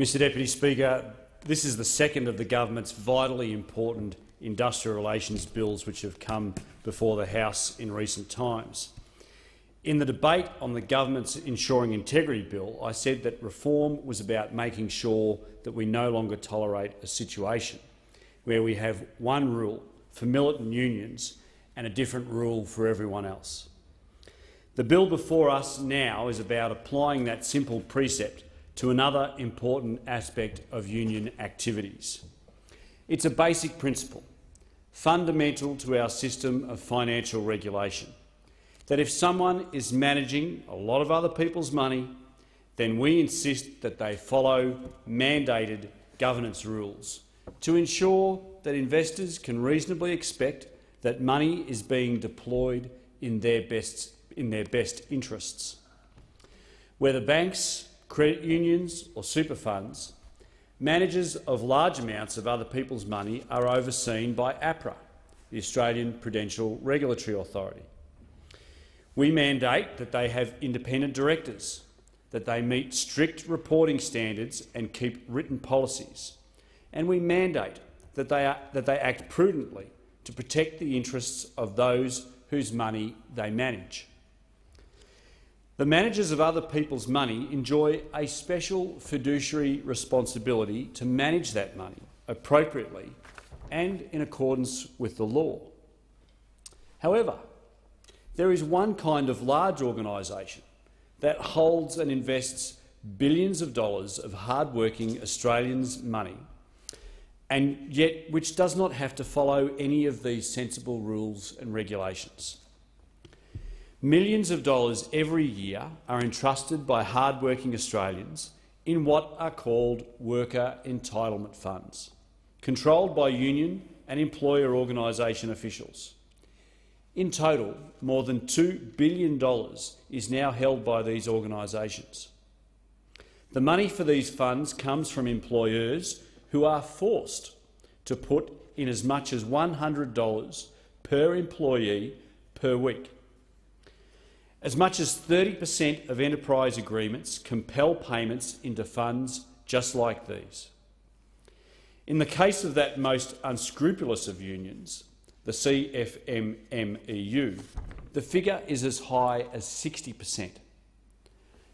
Mr Deputy Speaker, this is the second of the government's vitally important industrial relations bills which have come before the House in recent times. In the debate on the government's Ensuring Integrity Bill, I said that reform was about making sure that we no longer tolerate a situation where we have one rule for militant unions and a different rule for everyone else. The bill before us now is about applying that simple precept to another important aspect of union activities. It's a basic principle, fundamental to our system of financial regulation, that if someone is managing a lot of other people's money, then we insist that they follow mandated governance rules to ensure that investors can reasonably expect that money is being deployed in their best interests. Whether banks, credit unions or super funds, managers of large amounts of other people's money are overseen by APRA, the Australian Prudential Regulatory Authority. We mandate that they have independent directors, that they meet strict reporting standards and keep written policies, and we mandate that they act prudently to protect the interests of those whose money they manage. The managers of other people's money enjoy a special fiduciary responsibility to manage that money appropriately and in accordance with the law. However, there is one kind of large organisation that holds and invests billions of dollars of hard-working Australians' money, and yet which does not have to follow any of these sensible rules and regulations. Millions of dollars every year are entrusted by hard-working Australians in what are called worker entitlement funds, controlled by union and employer organisation officials. In total, more than $2 billion is now held by these organisations. The money for these funds comes from employers who are forced to put in as much as $100 per employee per week. As much as 30% of enterprise agreements compel payments into funds just like these. In the case of that most unscrupulous of unions, the CFMMEU, the figure is as high as 60%.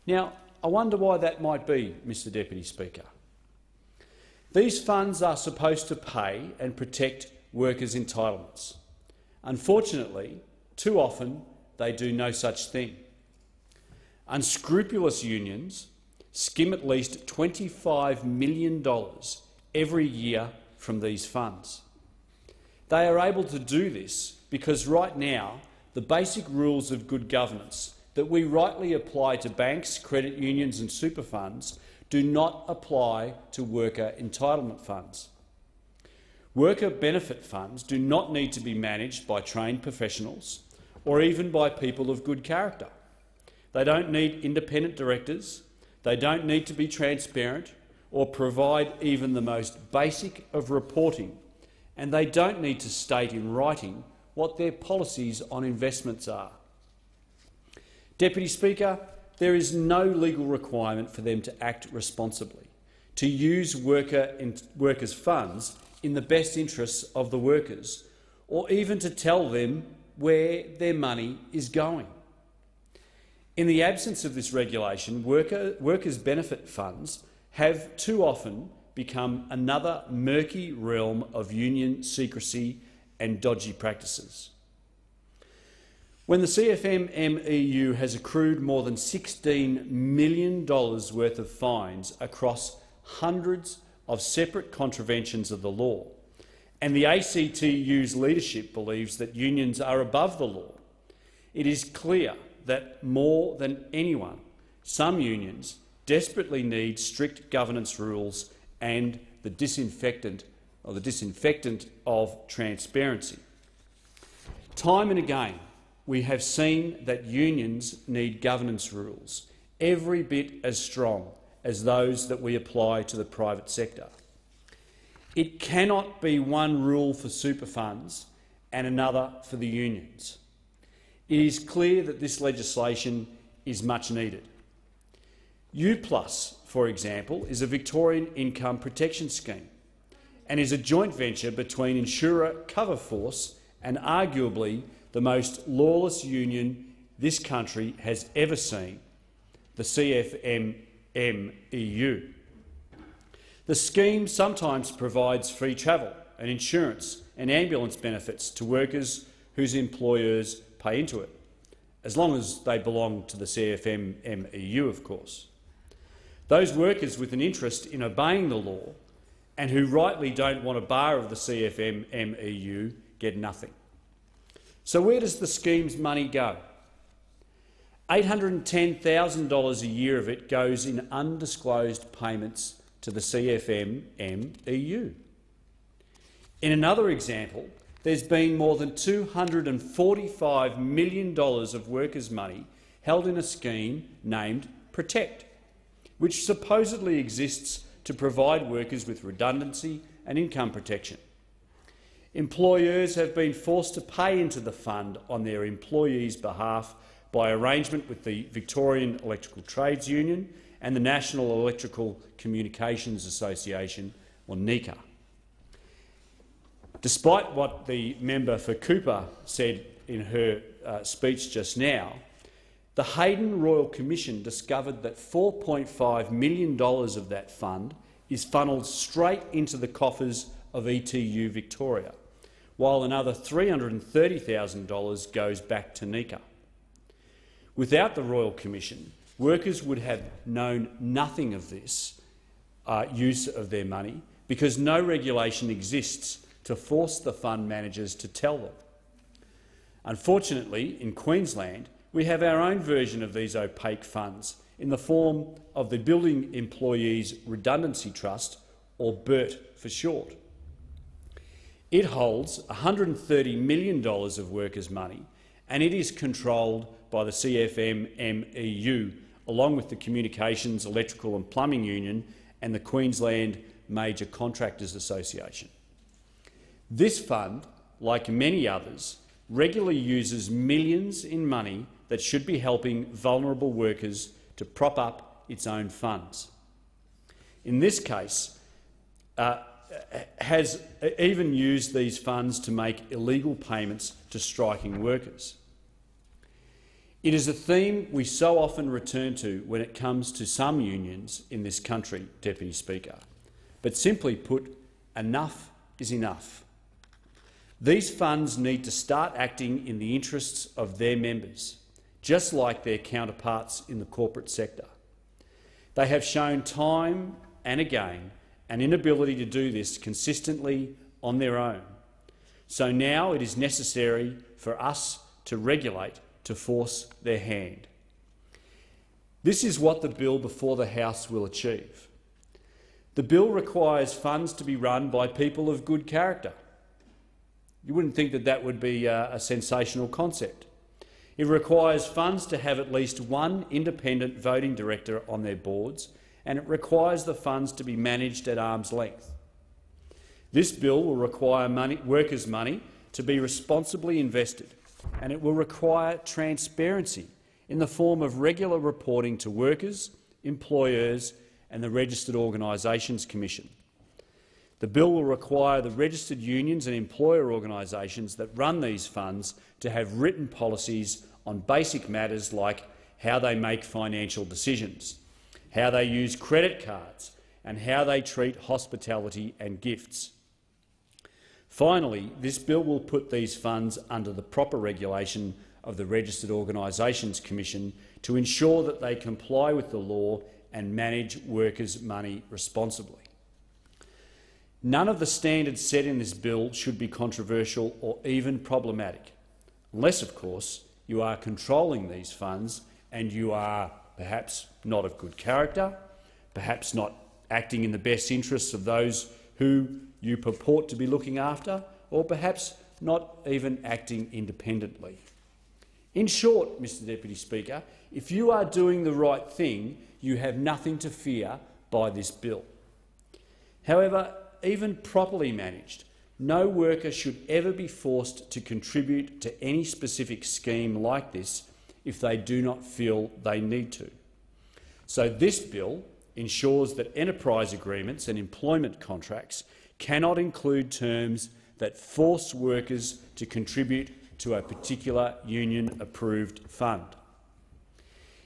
Now, I wonder why that might be, Mr Deputy Speaker. These funds are supposed to pay and protect workers' entitlements. Unfortunately, too often they do no such thing. Unscrupulous unions skim at least $25 million every year from these funds. They are able to do this because right now the basic rules of good governance that we rightly apply to banks, credit unions and super funds do not apply to worker entitlement funds. Worker benefit funds do not need to be managed by trained professionals or even by people of good character. They don't need independent directors, they don't need to be transparent or provide even the most basic of reporting, and they don't need to state in writing what their policies on investments are. Deputy Speaker, there is no legal requirement for them to act responsibly, to use workers' funds in the best interests of the workers, or even to tell them where their money is going. In the absence of this regulation, workers' benefit funds have too often become another murky realm of union secrecy and dodgy practices. When the CFMMEU has accrued more than $16 million worth of fines across hundreds of separate contraventions of the law, and the ACTU's leadership believes that unions are above the law, it is clear that more than anyone, some unions desperately need strict governance rules and the disinfectant of transparency. Time and again, we have seen that unions need governance rules every bit as strong as those that we apply to the private sector. It cannot be one rule for super funds and another for the unions. It is clear that this legislation is much needed. U+, for example, is a Victorian income protection scheme and is a joint venture between insurer Coverforce and arguably the most lawless union this country has ever seen, the CFMMEU. The scheme sometimes provides free travel and insurance and ambulance benefits to workers whose employers pay into it, as long as they belong to the CFMMEU, of course. Those workers with an interest in obeying the law and who rightly don't want a bar of the CFMMEU get nothing. So where does the scheme's money go? $810,000 a year of it goes in undisclosed payments to the CFMMEU. In another example, there's been more than $245 million of workers' money held in a scheme named Protect, which supposedly exists to provide workers with redundancy and income protection. Employers have been forced to pay into the fund on their employees' behalf by arrangement with the Victorian Electrical Trades Union and the National Electrical Communications Association, or NECA. Despite what the member for Cooper said in her speech just now, the Hayden Royal Commission discovered that $4.5 million of that fund is funneled straight into the coffers of ETU Victoria, while another $330,000 goes back to NECA. Without the Royal Commission, workers would have known nothing of this use of their money because no regulation exists to force the fund managers to tell them. Unfortunately, in Queensland, we have our own version of these opaque funds in the form of the Building Employees Redundancy Trust, or BERT for short. It holds $130 million of workers' money, and it is controlled by the CFMMEU, along with the Communications, Electrical and Plumbing Union and the Queensland Major Contractors Association. This fund, like many others, regularly uses millions in money that should be helping vulnerable workers to prop up its own funds. In this case, has even used these funds to make illegal payments to striking workers. It is a theme we so often return to when it comes to some unions in this country, Deputy Speaker. But simply put, enough is enough. These funds need to start acting in the interests of their members, just like their counterparts in the corporate sector. They have shown time and again an inability to do this consistently on their own. So now it is necessary for us to regulate to force their hand. This is what the bill before the House will achieve. The bill requires funds to be run by people of good character. You wouldn't think that that would be a sensational concept. It requires funds to have at least one independent voting director on their boards, and it requires the funds to be managed at arm's length. This bill will require workers' money to be responsibly invested, and it will require transparency in the form of regular reporting to workers, employers and the Registered Organisations Commission. The bill will require the registered unions and employer organisations that run these funds to have written policies on basic matters like how they make financial decisions, how they use credit cards and how they treat hospitality and gifts. Finally, this bill will put these funds under the proper regulation of the Registered Organisations Commission to ensure that they comply with the law and manage workers' money responsibly. None of the standards set in this bill should be controversial or even problematic, unless, of course, you are controlling these funds and you are perhaps not of good character, perhaps not acting in the best interests of those who you purport to be looking after, or perhaps not even acting independently. In short, Mr Deputy Speaker, if you are doing the right thing, you have nothing to fear by this bill. However, even properly managed, no worker should ever be forced to contribute to any specific scheme like this if they do not feel they need to. So this bill ensures that enterprise agreements and employment contracts cannot include terms that force workers to contribute to a particular union-approved fund.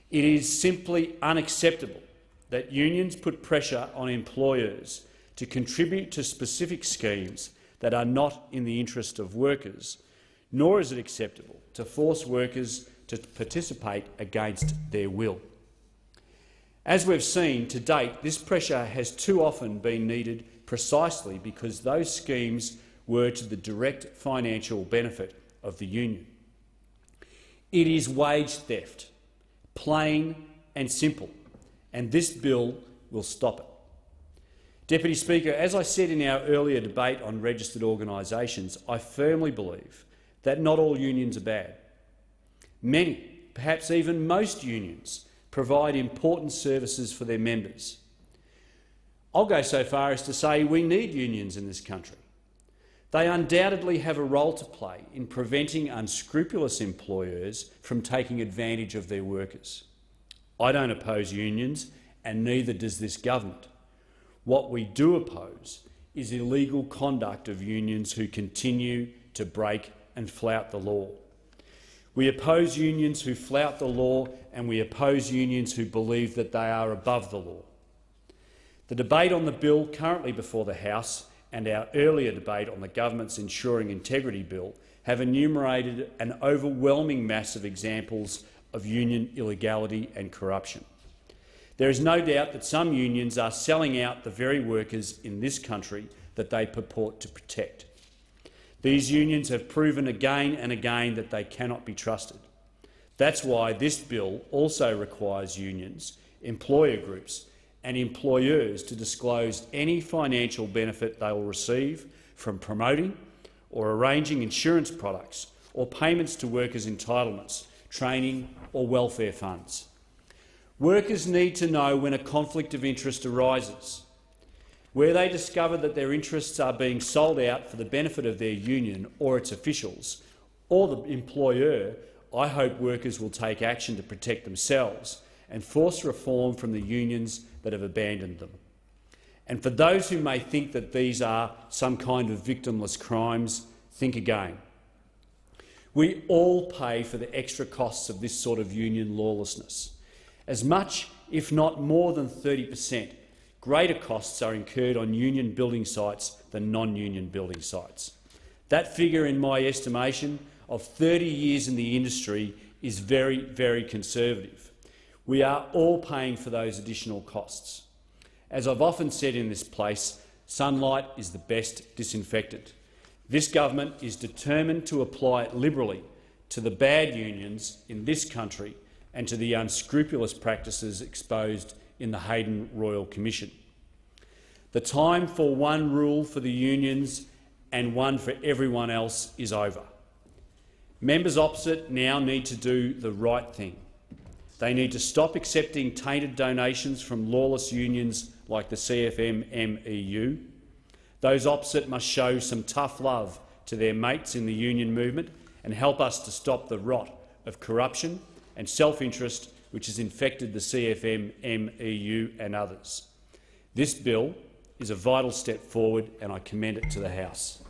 It is simply unacceptable that unions put pressure on employers to contribute to specific schemes that are not in the interest of workers, nor is it acceptable to force workers to participate against their will. As we've seen to date, this pressure has too often been needed precisely because those schemes were to the direct financial benefit of the union. It is wage theft, plain and simple, and this bill will stop it. Deputy Speaker, as I said in our earlier debate on registered organisations, I firmly believe that not all unions are bad. Many, perhaps even most unions, provide important services for their members. I'll go so far as to say we need unions in this country. They undoubtedly have a role to play in preventing unscrupulous employers from taking advantage of their workers. I don't oppose unions, and neither does this government. What we do oppose is illegal conduct of unions who continue to break and flout the law. We oppose unions who flout the law, and we oppose unions who believe that they are above the law. The debate on the bill currently before the House and our earlier debate on the government's Ensuring Integrity Bill have enumerated an overwhelming mass of examples of union illegality and corruption. There is no doubt that some unions are selling out the very workers in this country that they purport to protect. These unions have proven again and again that they cannot be trusted. That's why this bill also requires unions, employer groups and employers to disclose any financial benefit they will receive from promoting or arranging insurance products or payments to workers' entitlements, training or welfare funds. Workers need to know when a conflict of interest arises. Where they discover that their interests are being sold out for the benefit of their union or its officials or the employer, I hope workers will take action to protect themselves and force reform from the unions that have abandoned them. And for those who may think that these are some kind of victimless crimes, think again. We all pay for the extra costs of this sort of union lawlessness. As much, if not more than 30%, greater costs are incurred on union building sites than non-union building sites. That figure, in my estimation, of 30 years in the industry is very, very conservative. We are all paying for those additional costs. As I've often said in this place, sunlight is the best disinfectant. This government is determined to apply it liberally to the bad unions in this country and to the unscrupulous practices exposed in the Hayden Royal Commission. The time for one rule for the unions and one for everyone else is over. Members opposite now need to do the right thing. They need to stop accepting tainted donations from lawless unions like the CFM-MEU. Those opposite must show some tough love to their mates in the union movement and help us to stop the rot of corruption and self-interest which has infected the CFM-MEU and others. This bill is a vital step forward, and I commend it to the House.